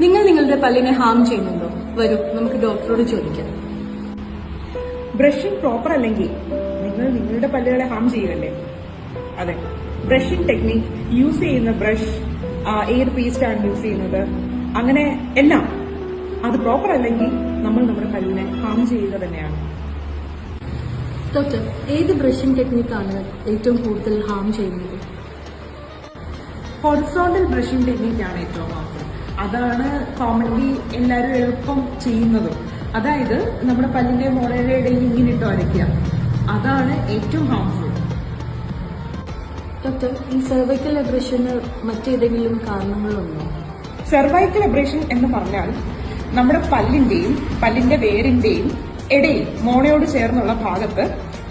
നിങ്ങൾ നിങ്ങളുടെ പല്ലിനെ ഹാം ചെയ്യുന്നുണ്ടോ? വരൂ, നമുക്ക് ഡോക്ടറോട് ചോദിക്കാം. ബ്രഷിംഗ് പ്രോപ്പർ അല്ലെങ്കിൽ നിങ്ങൾ നിങ്ങളുടെ പല്ലുകളെ ഹാം ചെയ്യുകയല്ലേ? അതെ. ബ്രഷിംഗ് ടെക്നിക്, യൂസ് ചെയ്യുന്ന ബ്രഷ്, ഏത് പേസ്റ്റ് ആണ് യൂസ് ചെയ്യുന്നത്, അങ്ങനെ എല്ലാം അത് പ്രോപ്പർ അല്ലെങ്കിൽ നമ്മൾ നമ്മുടെ പല്ലിനെ ഹാം ചെയ്യുക തന്നെയാണ്. ഡോക്ടർ, ഏത് ബ്രഷിംഗ് ടെക്നിക്കാണ് ഏറ്റവും കൂടുതൽ ഹാം ചെയ്യുന്നത്? ഹൊറിസോണ്ടൽ ബ്രഷിംഗ് ടെക്നിക്കാണ് ഏറ്റവും ഹാംഫുൾ. അതാണ് കോമൺലി എല്ലാവരും എളുപ്പം ചെയ്യുന്നതും. അതായത് നമ്മുടെ പല്ലിന്റെ മോളയുടെ ഇടയിൽ ഇങ്ങനെ ഇട്ട് വരയ്ക്കുക, അതാണ് ഏറ്റവും ഹാംഫുൾ. ഡോക്ടർ, ഈ സെർവൈക്കൽ അബ്രേഷന് മറ്റേതെങ്കിലും കാരണങ്ങളുണ്ടോ? സെർവൈക്കൽ അബ്രേഷൻ എന്ന് പറഞ്ഞാൽ നമ്മുടെ പല്ലിന്റെ വേരിന്റെയും ഇടയിൽ മോണയോട് ചേർന്നുള്ള ഭാഗത്ത്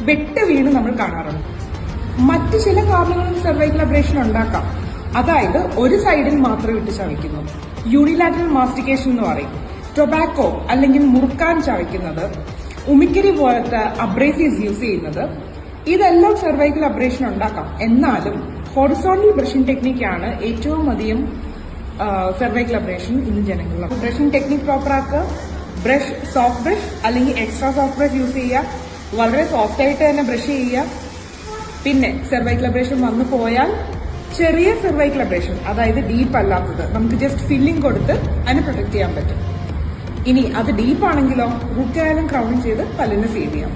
വെട്ട് വീണ് നമ്മൾ കാണാറുണ്ട്. മറ്റു ചില കാരണങ്ങളും സെർവൈക്കൽ അബ്രേഷൻ ഉണ്ടാക്കാം. അതായത് ഒരു സൈഡിൽ മാത്രം ഇട്ട് ചവയ്ക്കുന്നു, യൂണിലാറ്ററൽ മാസ്റ്റിക്കേഷൻ എന്ന് പറയും. ടൊബാക്കോ അല്ലെങ്കിൽ മുറുക്കാൻ ചവയ്ക്കുന്നത്, ഉമിക്കരി പോലത്തെ അബ്രേസീവ്സ് യൂസ് ചെയ്യുന്നത്, ഇതെല്ലാം സെർവൈക്കൽ അബ്രേഷൻ ഉണ്ടാക്കാം. എന്നാലും ഹൊറിസോണ്ടൽ ബ്രഷിംഗ് ടെക്നിക്കാണ് ഏറ്റവും അധികം സെർവൈക്കൽ അബ്രേഷൻ ഇന്ന് ജനങ്ങളിൽ. ബ്രഷിംഗ് ടെക്നിക് പ്രോപ്പർ ആക്കുക, ബ്രഷ് സോഫ്റ്റ് ബ്രഷ് അല്ലെങ്കിൽ എക്സ്ട്രാ സോഫ്റ്റ് ബ്രഷ് യൂസ് ചെയ്യുക, വളരെ സോഫ്റ്റ് ആയിട്ട് തന്നെ ബ്രഷ് ചെയ്യുക. പിന്നെ സെർവൈക്കൽ അബ്രേഷൻ വന്നു പോയാൽ ചെറിയ സെർവൈക്കൽ അബ്രേഷൻ, അതായത് ഡീപ്പ് അല്ലാത്തത്, നമുക്ക് ജസ്റ്റ് ഫില്ലിംഗ് കൊടുത്ത് അതിനെ പ്രൊട്ടക്ട് ചെയ്യാൻ പറ്റും. ഇനി അത് ഡീപ്പ് ആണെങ്കിലോ റൂട്ട് കനാലും ക്രൗണും ചെയ്ത് പല്ലിനെ സേവ് ചെയ്യാം.